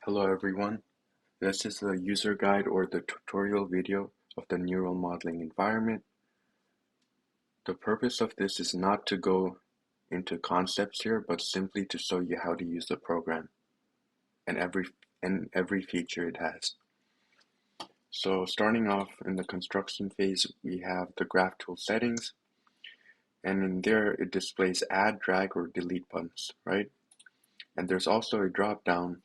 Hello everyone, this is the user guide or the tutorial video of the neural modeling environment. The purpose of this is not to go into concepts here, but simply to show you how to use the program and every feature it has. So starting off in the construction phase, we have the graph tool settings, and in there it displays add, drag, or delete buttons, right? And there's also a drop down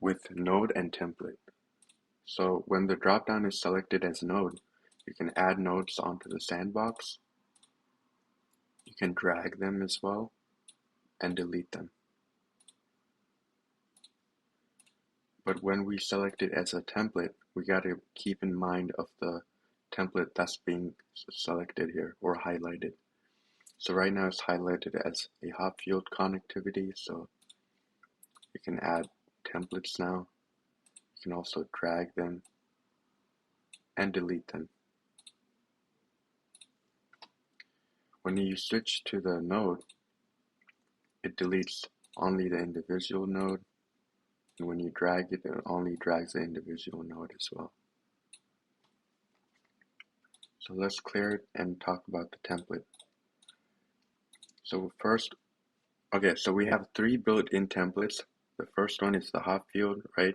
with node and template. So when the dropdown is selected as node, you can add nodes onto the sandbox. You can drag them as well and delete them. But when we select it as a template, we got to keep in mind of the template that's being selected here or highlighted. So right now it's highlighted as a hop field connectivity, so you can add templates now. You can also drag them and delete them. When you switch to the node, it deletes only the individual node, and when you drag it, it only drags the individual node as well. So let's clear it and talk about the template. So first, okay, so we have 3 built-in templates. The first one is the hop field, right?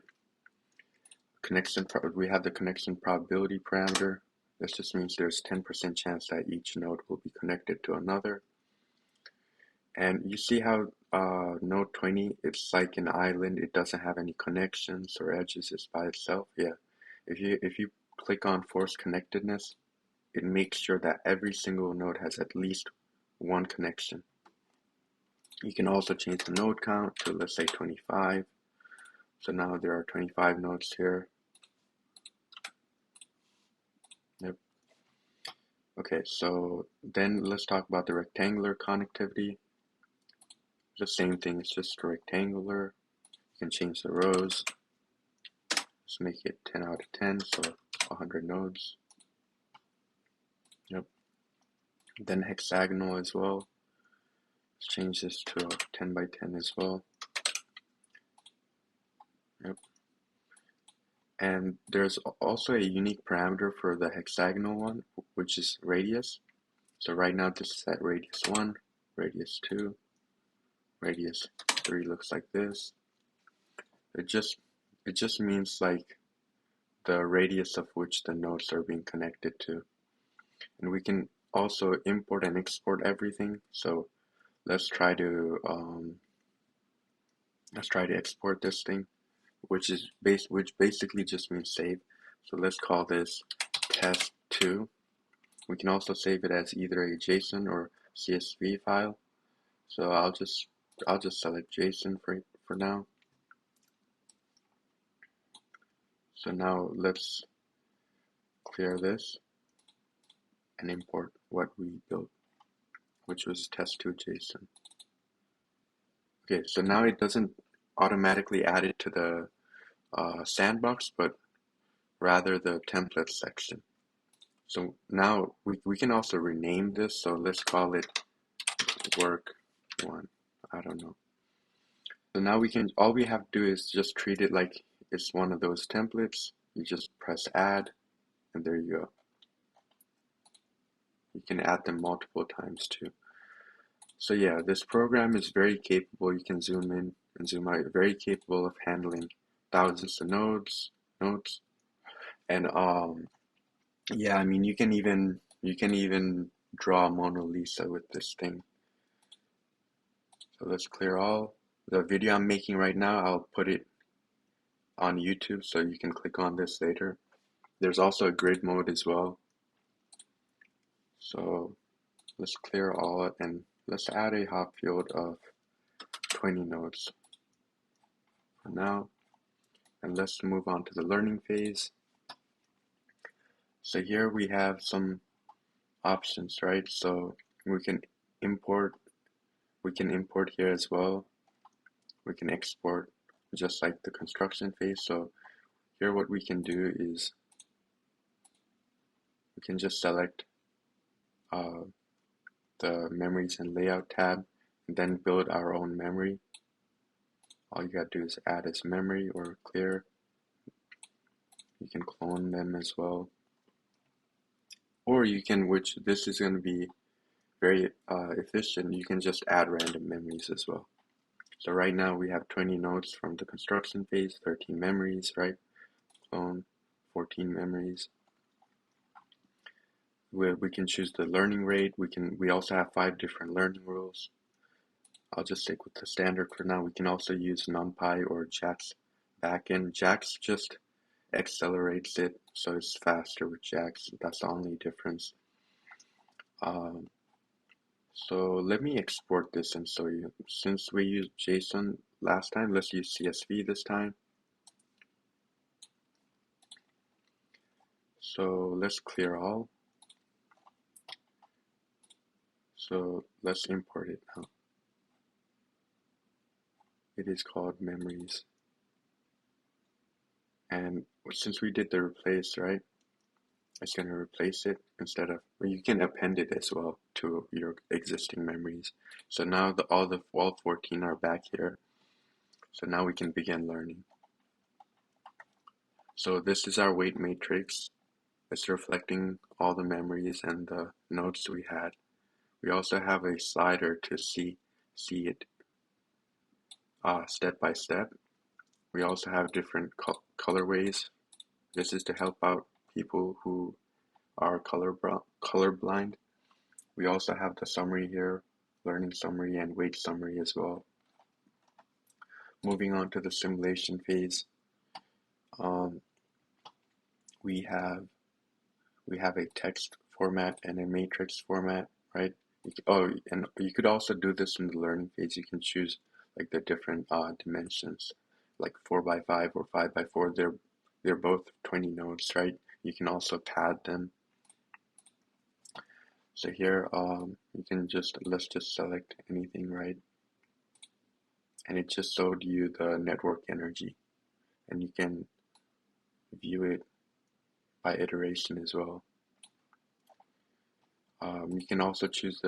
We have the connection probability parameter. This just means there's 10% chance that each node will be connected to another. And you see how node 20, it's like an island. It doesn't have any connections or edges. It's by itself. Yeah. If you click on force connectedness, it makes sure that every single node has at least one connection. You can also change the node count to, let's say, 25. So now there are 25 nodes here. Yep. Okay, so then let's talk about the rectangular connectivity. The same thing, it's just rectangular. You can change the rows. Let's make it 10 out of 10, so 100 nodes. Yep. Then hexagonal as well. Let's change this to 10 by 10 as well. Yep. And there's also a unique parameter for the hexagonal one, which is radius. So right now this is at radius 1, radius 2, radius 3 looks like this. It just means like the radius of which the nodes are being connected to. And we can also import and export everything. So let's try to export this thing, which basically just means save. So let's call this test2. We can also save it as either a JSON or CSV file. So I'll just select JSON for now. So now let's clear this and import what we built, which was test2 JSON. Okay, so now it doesn't automatically add it to the sandbox, but rather the template section. So now we can also rename this. So let's call it work 1. I don't know. So now all we have to do is just treat it like it's one of those templates. You just press add, and there you go. You can add them multiple times too. So yeah, this program is very capable. You can zoom in and zoom out. Very capable of handling thousands of nodes, and yeah, I mean you can even draw Mona Lisa with this thing. So let's clear all. The video I'm making right now, I'll put it on YouTube, so you can click on this later. There's also a grid mode as well. So let's clear all and let's add a hop field of 20 nodes for now. And let's move on to the learning phase. So here we have some options, right? So we can import here as well. We can export just like the construction phase. So here what we can do is we can just select the memories and layout tab and then build our own memory All you gotta do is add as memory or clear. You can clone them as well. Or you can, which this is going to be very efficient, you can just add random memories as well. So right now we have 20 nodes from the construction phase, 13 memories, right? Clone, 14 memories. We can choose the learning rate. We also have 5 different learning rules. I'll just stick with the standard for now. We can also use NumPy or JAX backend. JAX just accelerates it, so it's faster with JAX. That's the only difference. So let me export this and show you. Since we used JSON last time, let's use CSV this time. So let's clear all. So let's import it now. It is called memories. And since we did the replace, right? It's going to replace it instead of, well, you can append it as well to your existing memories. So now all 14 are back here. So now we can begin learning. So this is our weight matrix. It's reflecting all the memories and the nodes we had. We also have a slider to see it step by step. We also have different colorways. This is to help out people who are colorblind. We also have the summary here, learning summary and weight summary as well. Moving on to the simulation phase, we have a text format and a matrix format, right? Oh, and you could also do this in the learning phase. You can choose like the different dimensions, like 4x5 or 5x4. They're both 20 nodes, right? You can also pad them. So here, you can let's just select anything, right? And it just showed you the network energy, and you can view it by iteration as well. You can also choose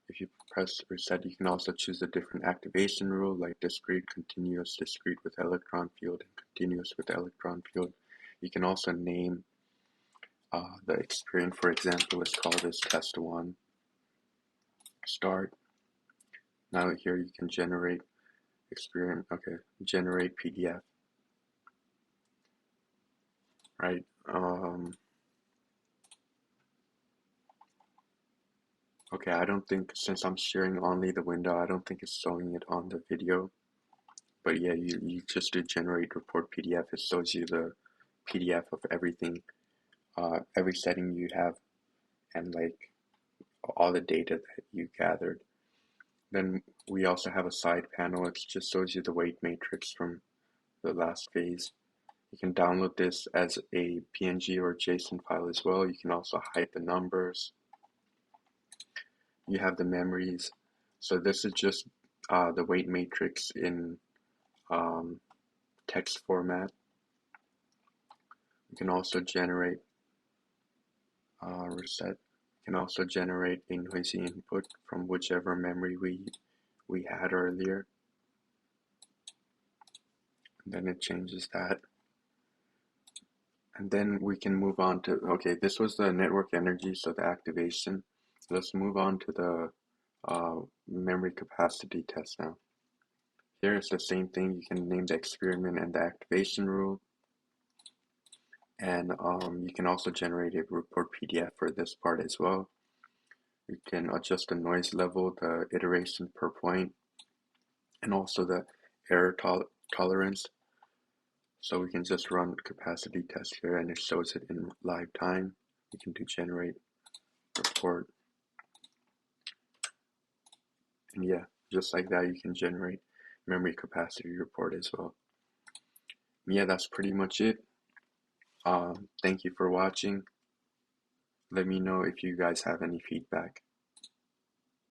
if you press reset, you can also choose a different activation rule like discrete, continuous, discrete with electron field, and continuous with electron field. You can also name the experiment. For example, let's call this test 1. Start. Now here you can generate experiment. Okay, generate PDF. Right. Okay, I don't think, since I'm sharing only the window, I don't think it's showing it on the video. But yeah, you just do generate report PDF. It shows you the PDF of everything, every setting you have, and like all the data that you gathered. Then we also have a side panel. It just shows you the weight matrix from the last phase. You can download this as a PNG or JSON file as well. You can also hide the numbers. You have the memories. So this is just the weight matrix in text format. You can also generate reset. You can also generate a noisy input from whichever memory we had earlier. And then it changes that. And then we can move on to, okay, this was the network energy, so the activation. Let's move on to the memory capacity test now. Here it's the same thing. You can name the experiment and the activation rule. And you can also generate a report PDF for this part as well. You can adjust the noise level, the iteration per point, and also the error tolerance. So we can just run capacity test here and it shows it in live time. We can do generate report. And yeah, just like that, you can generate memory capacity report as well. Yeah, that's pretty much it. Thank you for watching. Let me know if you guys have any feedback.